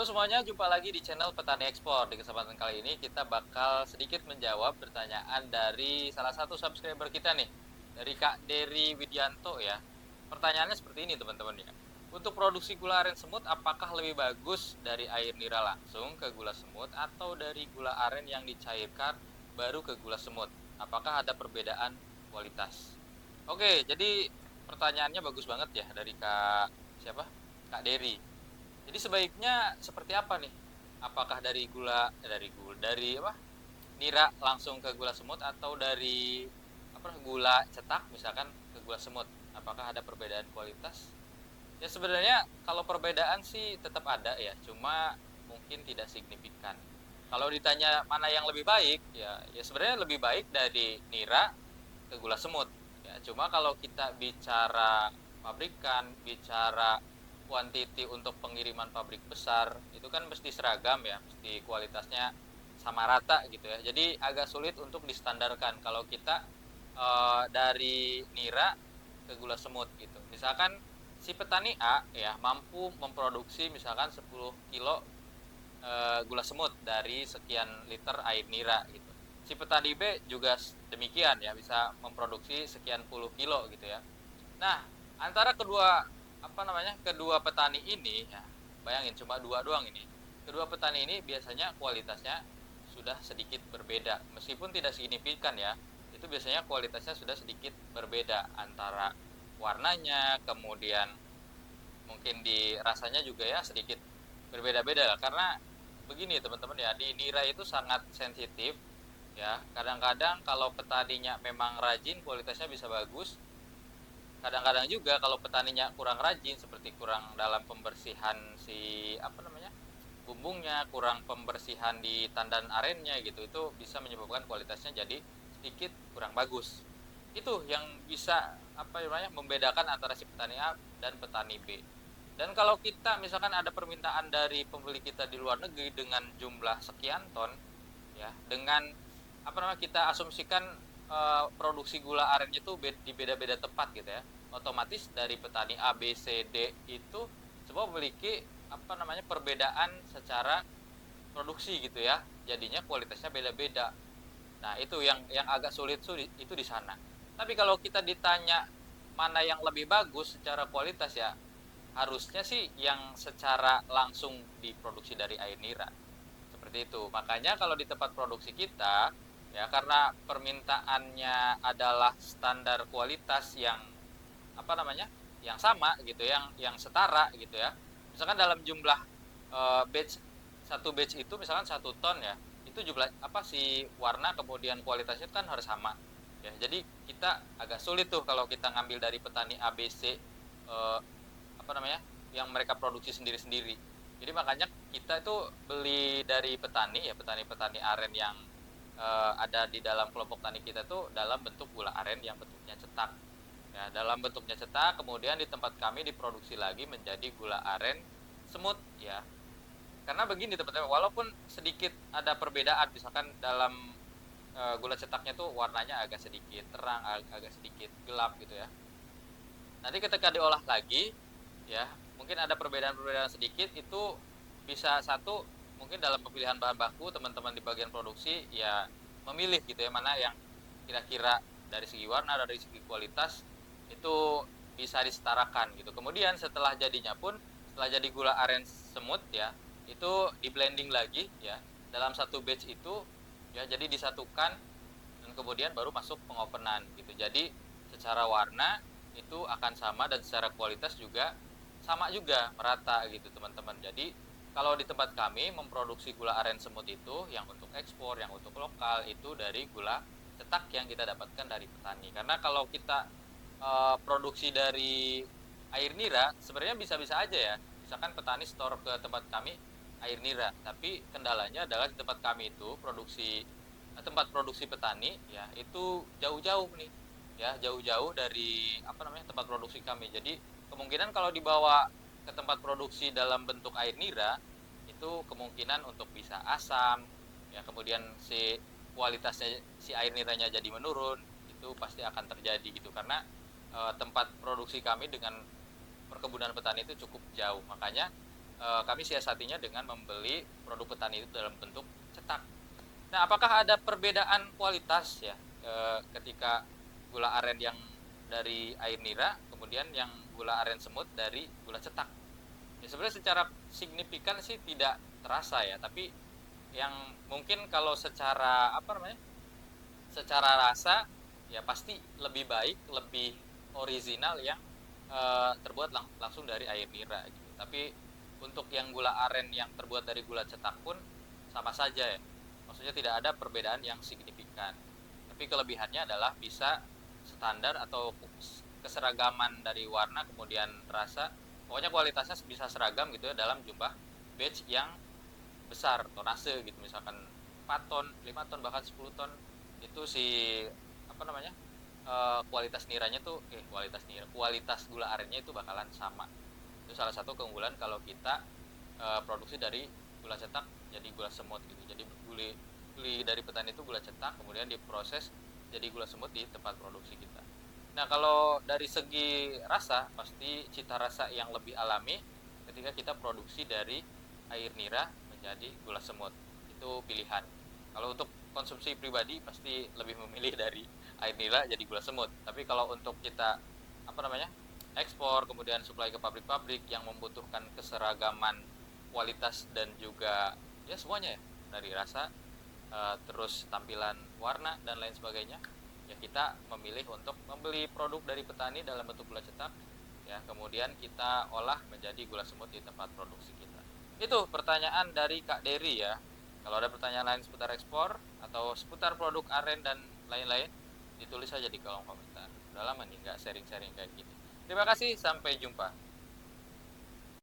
Halo semuanya, jumpa lagi di channel Petani Ekspor. Di kesempatan kali ini kita bakal sedikit menjawab pertanyaan dari salah satu subscriber kita nih, dari Kak Dery Widianto ya. Pertanyaannya seperti ini teman-teman ya. Untuk produksi gula aren semut, apakah lebih bagus dari air nira langsung ke gula semut atau dari gula aren yang dicairkan baru ke gula semut? Apakah ada perbedaan kualitas? Oke, jadi pertanyaannya bagus banget ya dari Kak siapa? Kak Dery. Jadi sebaiknya seperti apa nih? Apakah dari apa? Nira langsung ke gula semut atau dari apa gula cetak misalkan ke gula semut? Apakah ada perbedaan kualitas? Ya sebenarnya kalau perbedaan sih tetap ada ya, cuma mungkin tidak signifikan. Kalau ditanya mana yang lebih baik, ya sebenarnya lebih baik dari nira ke gula semut. Ya, cuma kalau kita bicara pabrikan, bicara kuantiti untuk pengiriman pabrik besar, itu kan mesti seragam ya, mesti kualitasnya sama rata gitu ya. Jadi agak sulit untuk distandarkan kalau kita dari nira ke gula semut gitu. Misalkan si petani A ya mampu memproduksi misalkan 10 kilo gula semut dari sekian liter air nira gitu. Si petani B juga demikian ya, bisa memproduksi sekian puluh kilo gitu ya. Nah, antara kedua petani ini ya, bayangin cuma dua doang ini. Kedua petani ini biasanya kualitasnya sudah sedikit berbeda, meskipun tidak signifikan ya. Itu biasanya kualitasnya sudah sedikit berbeda antara warnanya, kemudian mungkin di rasanya juga ya sedikit berbeda-beda lah. Karena begini teman-teman ya, di nira itu sangat sensitif ya. Kadang-kadang kalau petaninya memang rajin kualitasnya bisa bagus. Kadang-kadang juga kalau petaninya kurang rajin seperti kurang dalam pembersihan bumbungnya, kurang pembersihan di tandan arennya gitu, itu bisa menyebabkan kualitasnya jadi sedikit kurang bagus. Itu yang bisa membedakan antara si petani A dan petani B. Dan kalau kita misalkan ada permintaan dari pembeli kita di luar negeri dengan jumlah sekian ton, ya, dengan kita asumsikan produksi gula aren itu di beda-beda tempat gitu ya, otomatis dari petani A, B, C, D itu semua memiliki perbedaan secara produksi gitu ya, jadinya kualitasnya beda-beda. Nah itu yang agak sulit itu di sana. Tapi kalau kita ditanya mana yang lebih bagus secara kualitas ya, harusnya sih yang secara langsung diproduksi dari air nira. Seperti itu. Makanya kalau di tempat produksi kita, ya karena permintaannya adalah standar kualitas yang apa namanya? Yang sama gitu, yang setara gitu ya. Misalkan dalam jumlah batch satu batch itu misalkan 1 ton ya, itu jumlah si warna kemudian kualitasnya kan harus sama. Ya, jadi kita agak sulit tuh kalau kita ngambil dari petani ABC apa namanya yang mereka produksi sendiri-sendiri. Jadi makanya kita itu beli dari petani ya, petani-petani aren yang ada di dalam kelompok tani kita tuh dalam bentuk gula aren yang bentuknya cetak. Ya, dalam bentuknya cetak, kemudian di tempat kami diproduksi lagi menjadi gula aren semut ya. Karena begini teman-teman, walaupun sedikit ada perbedaan, misalkan dalam gula cetaknya tuh warnanya agak sedikit terang, agak sedikit gelap gitu ya. Nanti ketika diolah lagi, ya mungkin ada perbedaan-perbedaan sedikit, itu bisa satu mungkin dalam pemilihan bahan baku teman-teman di bagian produksi ya memilih gitu ya mana yang kira-kira dari segi warna, dari segi kualitas itu bisa disetarakan gitu. Kemudian setelah jadi gula aren semut ya, itu di blending lagi ya dalam satu batch itu ya, jadi disatukan dan kemudian baru masuk pengopenan gitu. Jadi secara warna itu akan sama dan secara kualitas juga sama juga, merata gitu teman-teman. Jadi kalau di tempat kami memproduksi gula aren semut itu yang untuk ekspor, yang untuk lokal itu dari gula cetak yang kita dapatkan dari petani. Karena kalau kita produksi dari air nira sebenarnya bisa-bisa aja ya. Misalkan petani store ke tempat kami air nira, tapi kendalanya adalah di tempat kami itu tempat produksi petani ya itu jauh-jauh nih ya, jauh-jauh dari tempat produksi kami. Jadi kemungkinan kalau dibawa ke tempat produksi dalam bentuk air nira itu kemungkinan untuk bisa asam ya, kemudian kualitasnya si air niranya jadi menurun, itu pasti akan terjadi gitu. Karena tempat produksi kami dengan perkebunan petani itu cukup jauh. Makanya kami siasatinya dengan membeli produk petani itu dalam bentuk cetak. Nah, apakah ada perbedaan kualitas ya ketika gula aren yang dari air nira, kemudian yang gula aren semut dari gula cetak? Ya sebenarnya secara signifikan sih tidak terasa ya, tapi yang mungkin kalau secara apa namanya, secara rasa ya pasti lebih baik, lebih original yang terbuat langsung dari air nira gitu. Tapi untuk yang gula aren yang terbuat dari gula cetak pun sama saja ya. Maksudnya tidak ada perbedaan yang signifikan. Tapi kelebihannya adalah bisa standar atau keseragaman dari warna kemudian rasa. Pokoknya kualitasnya bisa seragam gitu ya dalam jumlah batch yang besar, tonase gitu, misalkan 4 ton, 5 ton, bahkan 10 ton. Itu si apa namanya, kualitas niranya tuh kualitas gula arennya itu bakalan sama. Itu salah satu keunggulan kalau kita produksi dari gula cetak jadi gula semut gitu. Jadi beli dari petani itu gula cetak, kemudian diproses jadi gula semut di tempat produksi kita. Nah, kalau dari segi rasa, pasti cita rasa yang lebih alami ketika kita produksi dari air nira menjadi gula semut. Itu pilihan. Kalau untuk konsumsi pribadi pasti lebih memilih dari air nira jadi gula semut. Tapi kalau untuk kita apa namanya, ekspor kemudian supply ke pabrik-pabrik yang membutuhkan keseragaman kualitas dan juga ya semuanya ya, dari rasa terus tampilan warna dan lain sebagainya, ya kita memilih untuk membeli produk dari petani dalam bentuk gula cetak ya, kemudian kita olah menjadi gula semut di tempat produksi kita. Itu pertanyaan dari Kak Dery ya. Kalau ada pertanyaan lain seputar ekspor atau seputar produk aren dan lain-lain, ditulis saja di kolom komentar. Udah lama nih nggak sharing-sharing kayak gini. Terima kasih, sampai jumpa.